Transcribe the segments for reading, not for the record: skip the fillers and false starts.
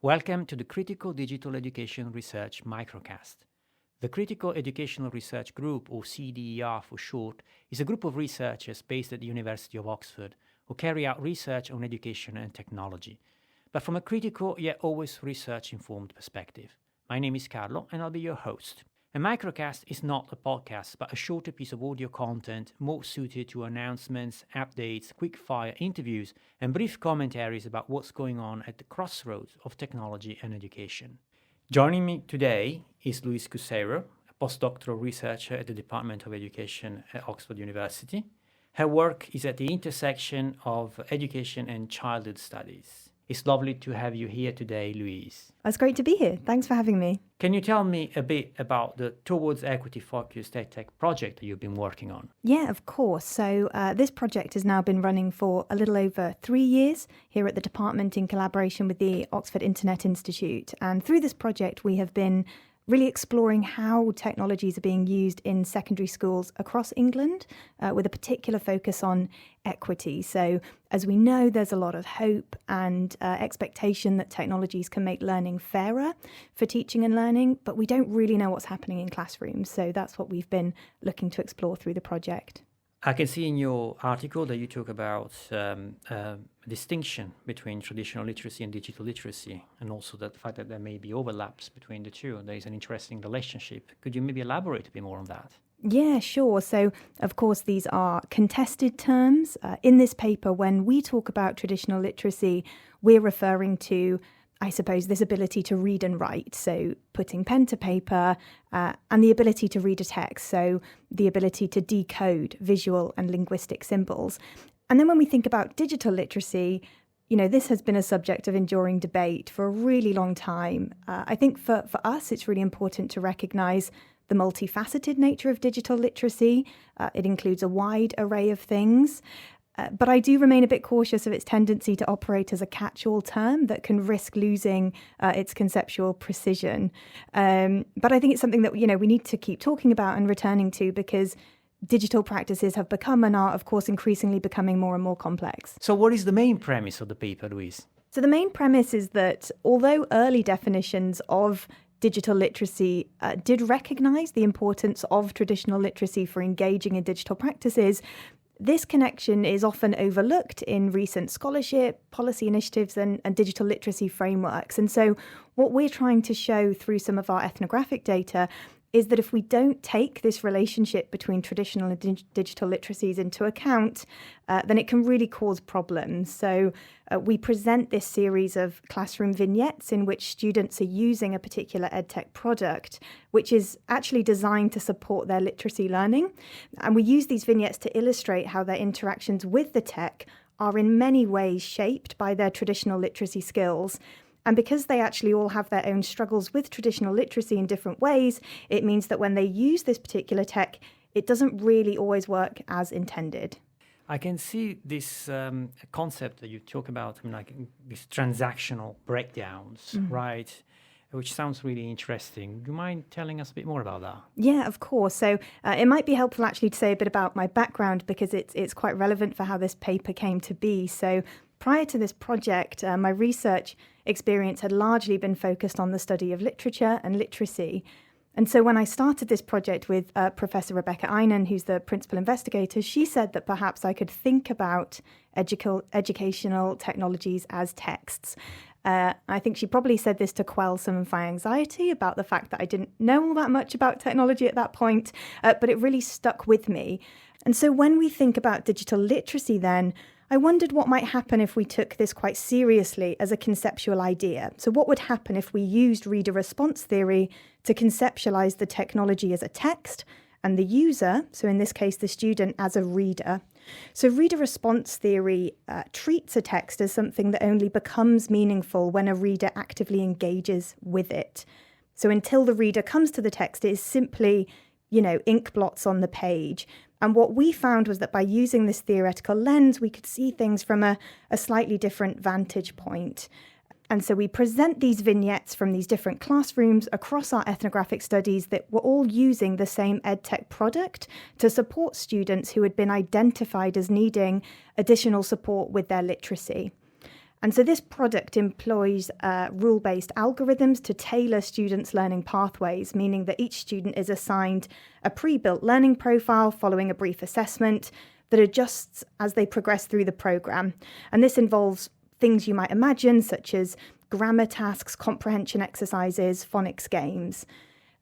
Welcome to the Critical Digital Education Research microcast. The Critical Educational Research Group, or CDER for short, is a group of researchers based at the University of Oxford who carry out research on education and technology, but from a critical yet always research-informed perspective. My name is Carlo and I'll be your host. A microcast is not a podcast, but a shorter piece of audio content more suited to announcements, updates, quick-fire interviews, and brief commentaries about what's going on at the crossroads of technology and education. Joining me today is Louise Couceiro, a postdoctoral researcher at the Department of Education at Oxford University. Her work is at the intersection of education and childhood studies. It's lovely to have you here today, Louise. It's great to be here. Thanks for having me. Can you tell me a bit about the Towards Equity-focused EdTech project that you've been working on? Yeah, of course. So this project has now been running for a little over 3 years here at the department in collaboration with the Oxford Internet Institute. And through this project, we have been really exploring how technologies are being used in secondary schools across England, with a particular focus on equity. So as we know, there's a lot of hope and expectation that technologies can make learning fairer for teaching and learning, but we don't really know what's happening in classrooms. So that's what we've been looking to explore through the project. I can see in your article that you talk about distinction between traditional literacy and digital literacy, and also the fact that there may be overlaps between the two. There is an interesting relationship. Could you maybe elaborate a bit more on that? Yeah, sure. So, of course, these are contested terms. In this paper, when we talk about traditional literacy, we're referring to, I suppose, this ability to read and write, so putting pen to paper, and the ability to read a text, so the ability to decode visual and linguistic symbols. And then when we think about digital literacy, this has been a subject of enduring debate for a really long time. I think for us, it's really important to recognise the multifaceted nature of digital literacy. It includes a wide array of things. But I do remain a bit cautious of its tendency to operate as a catch-all term that can risk losing its conceptual precision. But I think it's something that we need to keep talking about and returning to, because digital practices have become and are, of course, increasingly becoming more and more complex. So what is the main premise of the paper, Louise? So the main premise is that although early definitions of digital literacy did recognise the importance of traditional literacy for engaging in digital practices, this connection is often overlooked in recent scholarship, policy initiatives and digital literacy frameworks. And so what we're trying to show through some of our ethnographic data is that if we don't take this relationship between traditional and digital literacies into account, then it can really cause problems. So we present this series of classroom vignettes in which students are using a particular EdTech product, which is actually designed to support their literacy learning. And we use these vignettes to illustrate how their interactions with the tech are in many ways shaped by their traditional literacy skills. And because they actually all have their own struggles with traditional literacy in different ways, it means that when they use this particular tech, it doesn't really always work as intended. I can see this concept that you talk about, like these transactional breakdowns, right? Which sounds really interesting. Do you mind telling us a bit more about that? Yeah, of course. So it might be helpful actually to say a bit about my background, because it's quite relevant for how this paper came to be. So prior to this project, my research experience had largely been focused on the study of literature and literacy. And so when I started this project with Professor Rebecca Einan, who's the principal investigator, she said that perhaps I could think about educational technologies as texts. I think she probably said this to quell some of my anxiety about the fact that I didn't know all that much about technology at that point, but it really stuck with me. And so when we think about digital literacy then, I wondered what might happen if we took this quite seriously as a conceptual idea. So what would happen if we used reader response theory to conceptualize the technology as a text and the user, so in this case the student, as a reader? So reader response theory treats a text as something that only becomes meaningful when a reader actively engages with it. So until the reader comes to the text, it is simply, ink blots on the page. And what we found was that by using this theoretical lens, we could see things from a slightly different vantage point. And so we present these vignettes from these different classrooms across our ethnographic studies that were all using the same EdTech product to support students who had been identified as needing additional support with their literacy. And so this product employs rule-based algorithms to tailor students' learning pathways, meaning that each student is assigned a pre-built learning profile following a brief assessment that adjusts as they progress through the program. And this involves things you might imagine, such as grammar tasks, comprehension exercises, phonics games.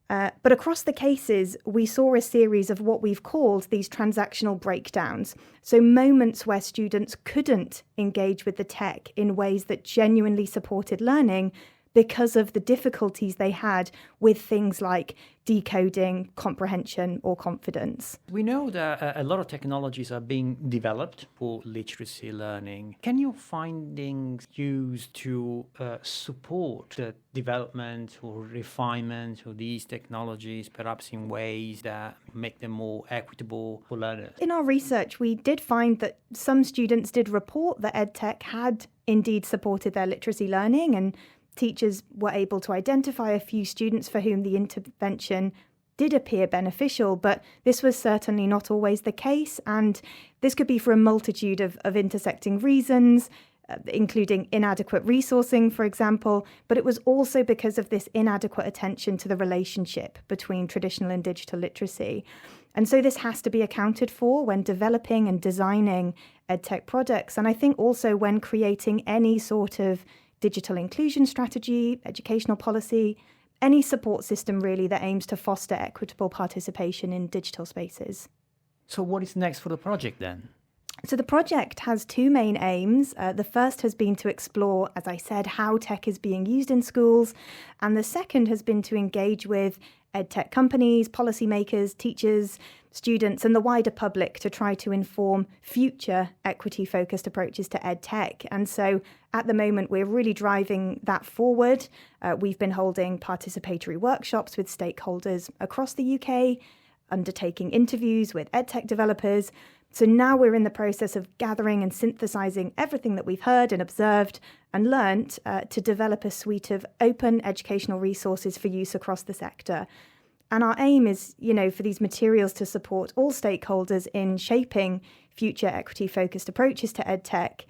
But across the cases, we saw a series of what we've called these transactional breakdowns. So moments where students couldn't engage with the tech in ways that genuinely supported learning because of the difficulties they had with things like decoding, comprehension, or confidence. We know that a lot of technologies are being developed for literacy learning. Can your findings used to support the development or refinement of these technologies, perhaps in ways that make them more equitable for learners? In our research, we did find that some students did report that EdTech had indeed supported their literacy learning, and teachers were able to identify a few students for whom the intervention did appear beneficial, but this was certainly not always the case. And this could be for a multitude of intersecting reasons, including inadequate resourcing, for example, but it was also because of this inadequate attention to the relationship between traditional and digital literacy. And so this has to be accounted for when developing and designing EdTech products. And I think also when creating any sort of digital inclusion strategy, educational policy, any support system really that aims to foster equitable participation in digital spaces. So what is next for the project then? So the project has two main aims. The first has been to explore, as I said, how tech is being used in schools. And the second has been to engage with EdTech companies, policymakers, teachers, students, and the wider public to try to inform future equity-focused approaches to EdTech. And so at the moment, we're really driving that forward. We've been holding participatory workshops with stakeholders across the UK, undertaking interviews with EdTech developers. So now we're in the process of gathering and synthesizing everything that we've heard and observed and learnt to develop a suite of open educational resources for use across the sector. And our aim is, for these materials to support all stakeholders in shaping future equity-focused approaches to EdTech.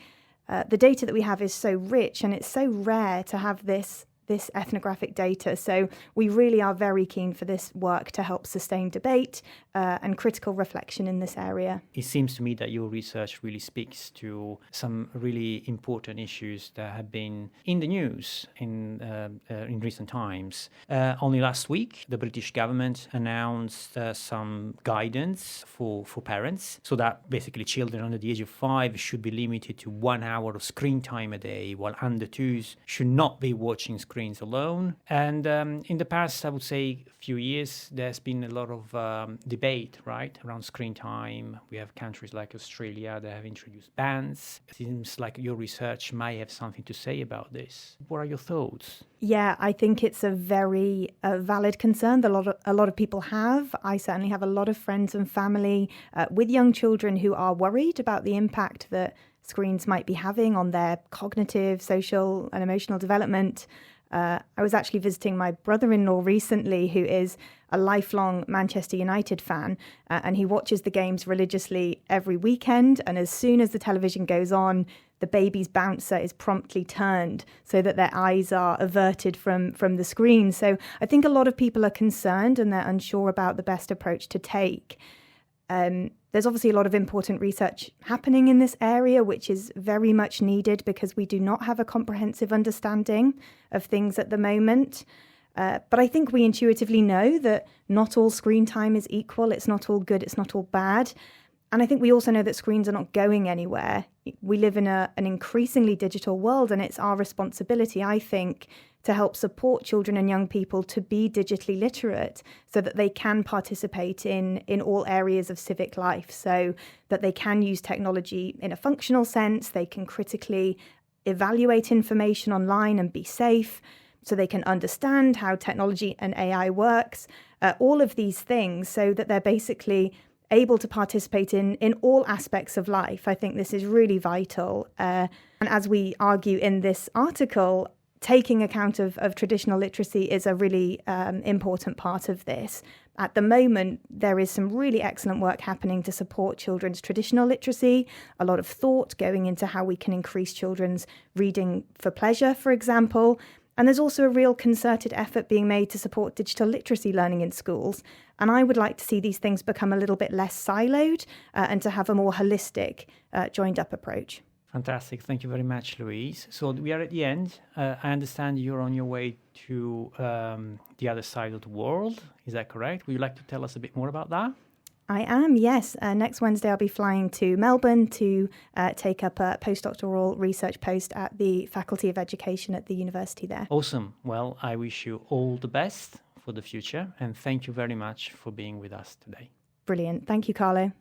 The data that we have is so rich and it's so rare to have this ethnographic data. So we really are very keen for this work to help sustain debate and critical reflection in this area. It seems to me that your research really speaks to some really important issues that have been in the news in recent times. Only last week, the British government announced some guidance for parents, so that basically children under the age of 5 should be limited to 1 hour of screen time a day, while under 2s should not be watching screens alone. And in the past, I would say, few years, there's been a lot of debate, right, around screen time. We have countries like Australia that have introduced bans. It seems like your research might have something to say about this. What are your thoughts? Yeah, I think it's a very valid concern that a lot of people have. I certainly have a lot of friends and family with young children who are worried about the impact that screens might be having on their cognitive, social, and emotional development. I was actually visiting my brother-in-law recently, who is a lifelong Manchester United fan, and he watches the games religiously every weekend. And as soon as the television goes on, the baby's bouncer is promptly turned so that their eyes are averted from the screen. So I think a lot of people are concerned and they're unsure about the best approach to take. There's obviously a lot of important research happening in this area, which is very much needed because we do not have a comprehensive understanding of things at the moment. But I think we intuitively know that not all screen time is equal. It's not all good. It's not all bad. And I think we also know that screens are not going anywhere. We live in an increasingly digital world, and it's our responsibility, I think, to help support children and young people to be digitally literate so that they can participate in all areas of civic life, so that they can use technology in a functional sense, they can critically evaluate information online and be safe, so they can understand how technology and AI works, all of these things, so that they're basically able to participate in all aspects of life. I think this is really vital. And as we argue in this article, taking account of traditional literacy is a really important part of this. At the moment, there is some really excellent work happening to support children's traditional literacy, a lot of thought going into how we can increase children's reading for pleasure, for example. And there's also a real concerted effort being made to support digital literacy learning in schools. And I would like to see these things become a little bit less siloed and to have a more holistic, joined-up approach. Fantastic. Thank you very much, Louise. So we are at the end. I understand you're on your way to the other side of the world. Is that correct? Would you like to tell us a bit more about that? I am, yes. Next Wednesday, I'll be flying to Melbourne to take up a postdoctoral research post at the Faculty of Education at the university there. Awesome. Well, I wish you all the best for the future, and thank you very much for being with us today. Brilliant. Thank you, Carlo.